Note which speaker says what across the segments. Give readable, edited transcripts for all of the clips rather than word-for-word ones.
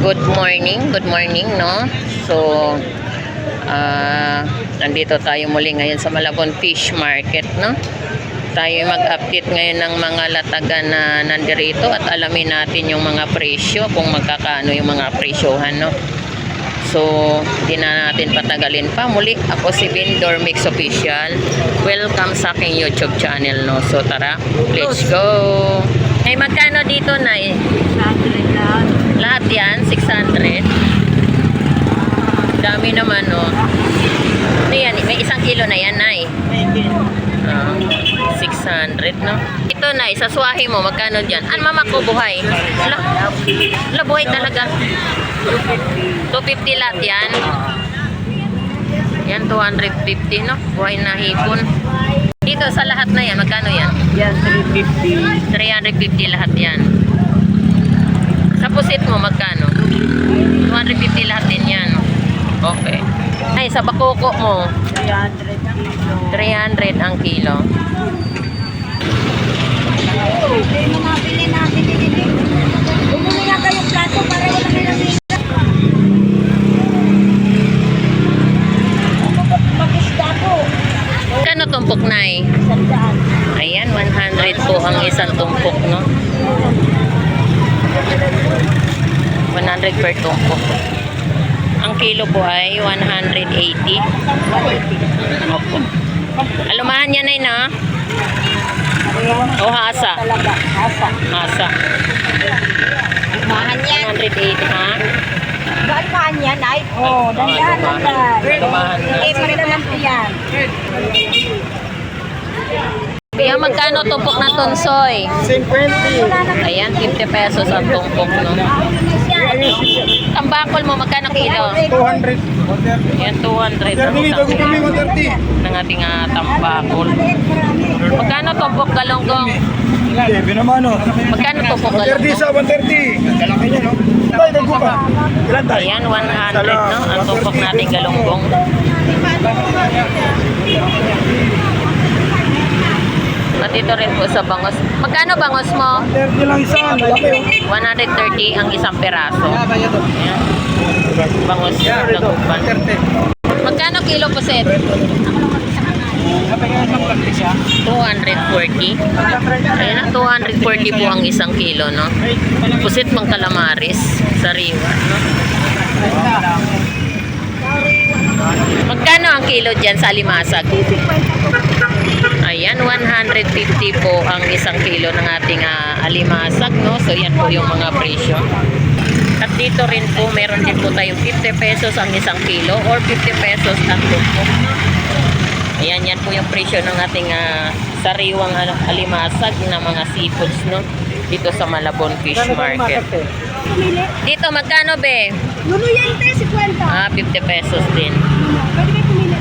Speaker 1: Good morning, no? So, nandito tayo muli ngayon sa Malabon Fish Market, no? Tayo mag-update ngayon ng mga latagan na nandirito at alamin natin yung mga presyo, kung magkakaano yung mga presyohan, no? So, hindi na natin patagalin pa. Muli, ako si Vendor Mix Official. Welcome sa aking YouTube channel, no? So, tara, let's go! Ay, magkano dito, Nay?
Speaker 2: 600 lang.
Speaker 1: Lahat yan, 600. Dami naman, no? Ano yan? May isang kilo na yan, Nay. 600, no? Ito, Nay, sa swahe mo, magkano dyan? Mama ko, buhay. Ala, buhay talaga. 250 lahat yan. Yan, 250, no? Buhay na hipon. Dito, sa lahat na yan, magkano yan?
Speaker 2: Yan, 350.
Speaker 1: 350 lahat yan. Sa pusit mo, magkano? 250 lahat din yan. Okay. Ay, sa bakoko mo?
Speaker 2: 300 kilo.
Speaker 1: 300 ang kilo.
Speaker 2: Hindi mo mapili natin din. Bumuli nga kayong plato para wala kayo namili. Mag-isda po.
Speaker 1: Kano tumpok, Nay?
Speaker 2: 100.
Speaker 1: Ayan, 100 po ang isang tumpok, no? 100 per tumpok. Ang kilo po ay 180. Opo. Alumahan yan, Nay, na? O hasa?
Speaker 2: Talaga, hasa.
Speaker 1: Hasa.
Speaker 2: Mahan yan.
Speaker 1: 180, ha?
Speaker 2: Bakit mahan yan, ay? Oo, dandahan lang lang.
Speaker 1: Alumahan na.
Speaker 2: Eh, pare naman po yan.
Speaker 1: Kaya magkano tumpok na tunsoy?
Speaker 3: 50.
Speaker 1: Ayan, 50 pesos ang tumpok, no? Tambakol mo, magkano kilo?
Speaker 3: 200.
Speaker 1: Ayan, 200 ang isang kilo ng ating tambakol. Magkano tumpok galonggong?
Speaker 3: Sabi naman, no?
Speaker 1: Magkano tumpok
Speaker 3: 130
Speaker 1: galonggong?
Speaker 3: sa 130. Kalaki niya, no? Tay, nagpo pa. Ilan tayo?
Speaker 1: Ayan, 100, no? Ang tumpok natin galonggong. At ito rin po sa bangos. Magkano bangos mo?
Speaker 3: 30 lang isa. Malaki, oh.
Speaker 1: 130 ang isang peraso. Ayan. Bangos nagupan. Magkano kilo po, Seth? 240. Ayan na, 240 po ang isang kilo, no? Pusit pang calamaris, sariwa, no? Magkano ang kilo dyan sa limasag? Ayan, 150 po ang isang kilo ng ating alimasag, no? So, yan po yung mga presyo. At dito rin po, meron din po tayong 50 pesos ang isang kilo or 50 pesos ang tumpok. Ayan, yan po yung presyo ng ating sariwang alimasag na mga seafoods, no? Dito sa Malabon Fish Market. Dito, magkano, be?
Speaker 2: Luno yan, te, 50.
Speaker 1: 50 pesos din.
Speaker 2: Pwede kayo pumili.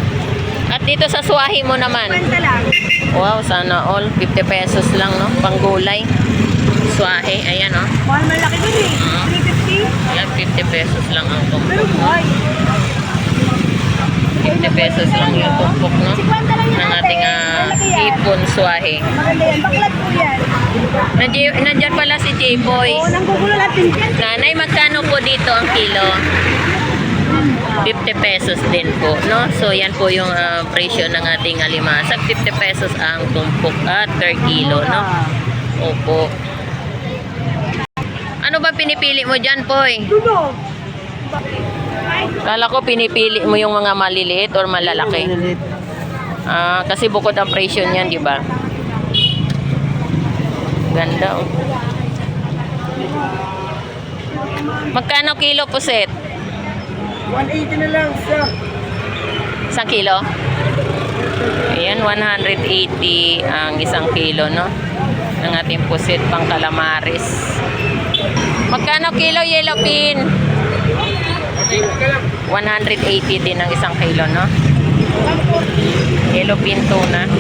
Speaker 1: At dito sa swahe mo naman.
Speaker 2: 50 lang.
Speaker 1: Wow, sana all. 50 pesos lang, no? Panggulay. Swahe, ayan, no?
Speaker 2: Mahal malaki dun eh. 350.
Speaker 1: Yan, 50 pesos lang ang
Speaker 2: Pero
Speaker 1: tumpok.
Speaker 2: buhay.
Speaker 1: 50 pesos lang yung tumpok, no?
Speaker 2: 50 lang yan,
Speaker 1: Ng
Speaker 2: ate.
Speaker 1: ating
Speaker 2: Malaki yan.
Speaker 1: hipon swahe.
Speaker 2: Maganda yan. Baklat po yan.
Speaker 1: Nandiyan pala si J-Boy.
Speaker 2: Oo, nanggugulo natin yan.
Speaker 1: Nanay, magkano po dito ang kilo? 50 pesos din po, no? So, yan po yung presyo ng ating alimasag. 50 pesos ang tumpok at per kilo, no? Opo. Ano ba pinipili mo dyan, Poy?
Speaker 2: Luno.
Speaker 1: Kala ko pinipili mo yung mga maliliit or malalaki. Kasi bukod ang presyo niyan, di ba? Ganda, oh. Magkano kilo po, Seth?
Speaker 3: 180 na lang siya.
Speaker 1: Isang kilo? Ayan, 180 ang isang kilo, no? Ng ating pusit pang calamaris. Magkano kilo yellow pin? 180 din ang isang kilo, no? Yellow pin tuna.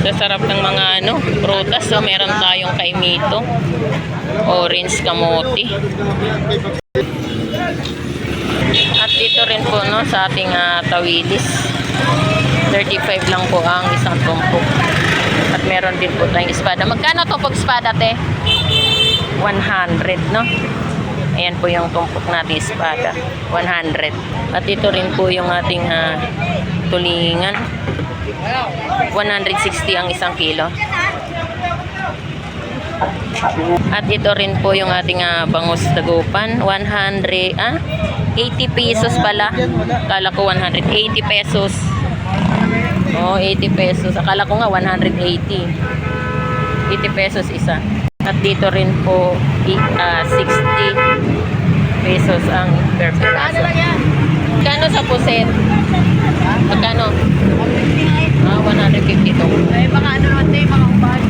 Speaker 1: Sa sarap ng mga prutas, so meron tayong kaimito, orange kamote. At dito rin po, no, sa ating tawilis, 35 lang po ang isang tumpok. At meron din po tayong espada. Magkano to pag espada, te? 100, no? Ayan po yung tumpok natin espada, 100. At ito rin po yung ating tulingan, 160 ang isang kilo. At ito rin po yung ating bangus dagupan, 80 pesos pala. Akala ko 180 pesos. Oh, 80 pesos. Akala ko nga 180. 80 pesos isa. At dito rin po 60 pesos ang per piraso. Magkano sa puset? Magkano? 150 to.
Speaker 2: Ay, mga ano naman tayo, mga ubahan.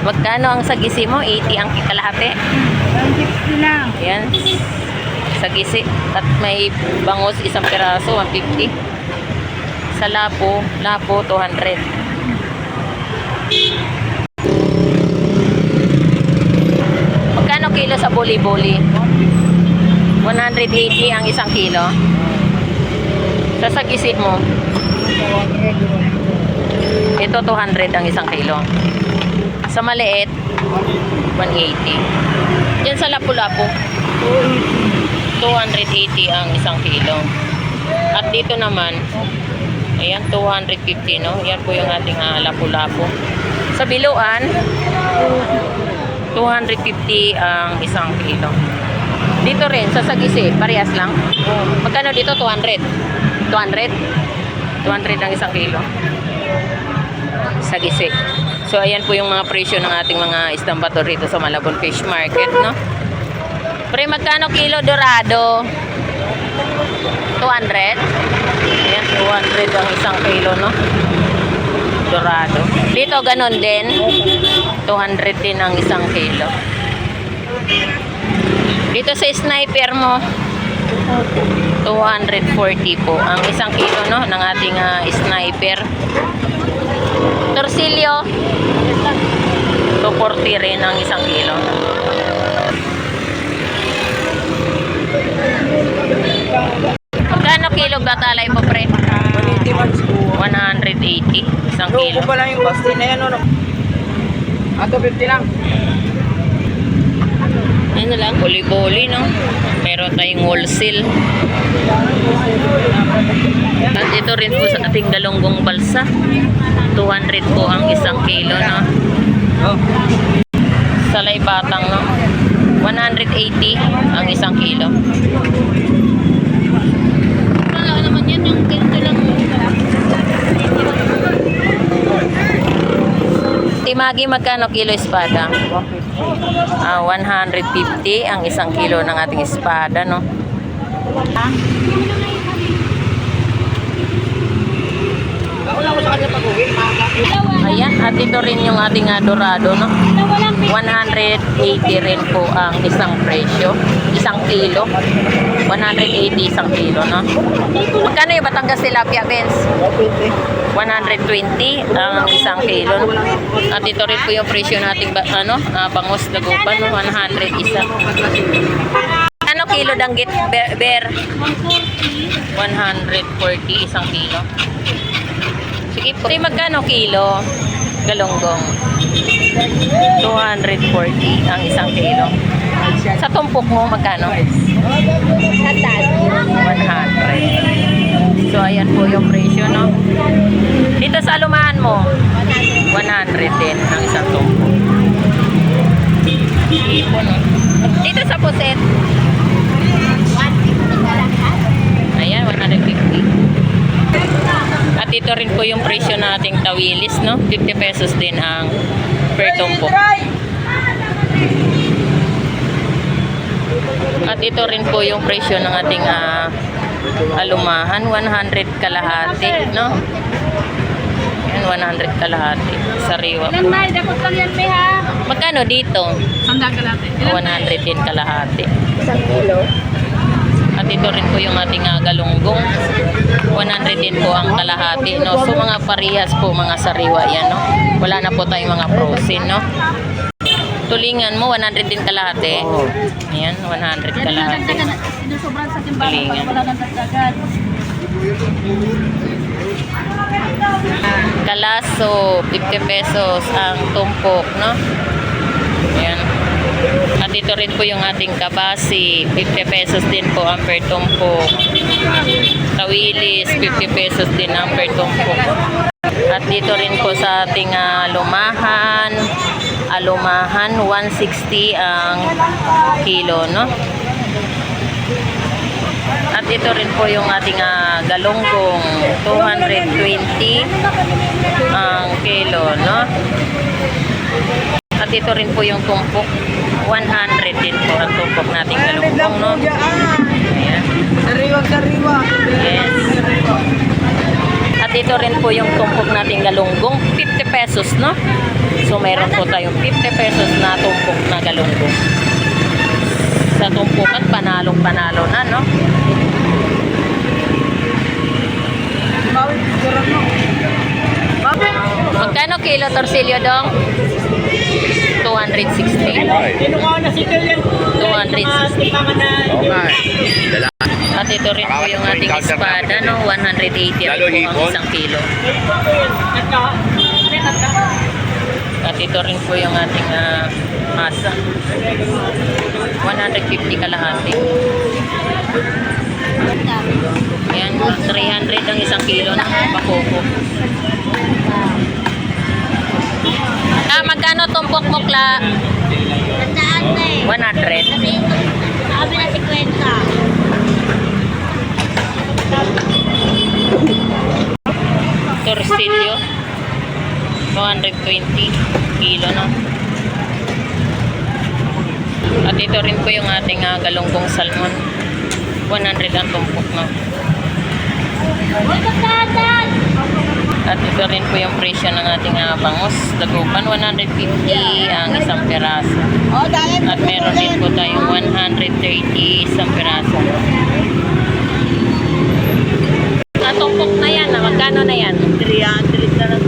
Speaker 1: Magkano ang sagisi mo? 80 ang kalahati.
Speaker 2: 160 lang.
Speaker 1: Ayan. Sagisi. At may bangus isang piraso, 150. Sa lapo 200. Magkano kilo sa boli-boli? 180 ang isang kilo. Sa sagisi mo? Ito 200 ang isang kilo. Sa maliit, 180. Diyan sa lapu-lapu, 280 ang isang kilo. At dito naman, ayan, 250, no? Yan po yung ating lapu-lapu. Sa biluan, 250 ang isang kilo. Dito rin, sa sagisi, parehas lang. Magkano dito? 200. 200? 200 ang isang kilo. Sagisi. So, ayan po yung mga presyo ng ating mga istambato rito sa Malabon Fish Market, no? Pre, magkano kilo dorado? 200? Ayan, 200 ang isang kilo, no? Dorado. Dito, ganun din. 200 din ang isang kilo. Dito sa sniper mo, 240 po ang isang kilo, no, ng ating sniper. Torsilyo, 240 rin ang isang kilo. Magkano kilo batalay mo, pre? 180 isang kilo.
Speaker 3: Ko pa lang yung basti na yan, no? 250 lang.
Speaker 1: Ano lang, boli-boli, no? Meron tayong wholesale. At ito rin po sa ating galunggong balsa. 200 po ang isang kilo, no? Salay batang, no? 180 ang isang kilo. Wala naman yan, yung ganito lang. Timagi, magkano kilo espada? 150 ang isang kilo ng ating espada, no? Ayan, at ito rin yung ating dorado, no? 180 rin po ang isang presyo, isang kilo. 180 isang kilo, no? Magkano yung Batangas tilapia, Benz? 120 ang isang kilo, no? At ito rin po yung presyo nating bangus dagupan, no? 100 isa. Ano kilo danggit, bear? 140 isang kilo. Sige po. Magkano kilo galunggong? 240 ang isang kilo. Sa tumpok mo, magkano? 100. So, ayan po yung presyo, no? Dito sa alumahan mo, 100 din ang isang tumpok. Ipon, no? Dito sa puset, ayan, 150. At ito rin po yung presyo nating tawilis, no? 50 pesos din ang per tumpok. At ito rin po yung presyo ng ating alumahan, 100 kalahati, no? Yan, 100 kalahati. Sariwa po. Magkano dito? 100 din kalahati.
Speaker 2: Isang kilo.
Speaker 1: At ito rin po yung ating galunggong. 100 din po ang kalahati, no? So, mga parehas po, mga sariwa yan, no? Wala na po tayong mga frozen, no? Tulingan mo, 100 din kalahati. Ayan, 100 kalahati.
Speaker 2: Sinusobran sa timbang.
Speaker 1: Tulingan.
Speaker 2: Wala nang dagdagan.
Speaker 1: Kalaso, 50 pesos ang tumpok, no? Ayan. At ito rin po yung ating kabasi, 50 pesos din po ang per tumpok. Tawilis, 50 pesos din ang per tumpok. At dito rin po sa ating alumahan, 160 ang kilo, no? At ito rin po yung ating galunggong, 220 ang kilo, no? At ito rin po yung tumpok, 100 din po ang tumpok nating galunggong, no? Ayan.
Speaker 3: Sariwa.
Speaker 1: Yes. At ito rin po yung tumpok nating galunggong, 50 pesos, no? So, mayroon po tayong 50 pesos na tumpok na galunggong. Sa tumpukan, panalong-panalo na, no? Magkano kilo torsilyo dong? 260. 260. At ito rin po yung ating espada, no? 180 rin po ang isang kilo. At ito rin po yung ating masa. 150 kalahati. Yan, 300 ang isang kilo ng pakoko. Magkano tumpok mukla? 100.
Speaker 2: Sabi na 50.
Speaker 1: Torsilyo, 220 kilo, no? At ito rin po yung ating galunggong salmon, 100 ang tumpok, no? At ito rin po yung presyo ng ating bangus, dagupan, 150 ang isang peraso. At meron din po tayong 130 isang peraso. Tumpok na yan, magkano na yan?
Speaker 2: 300 na lang.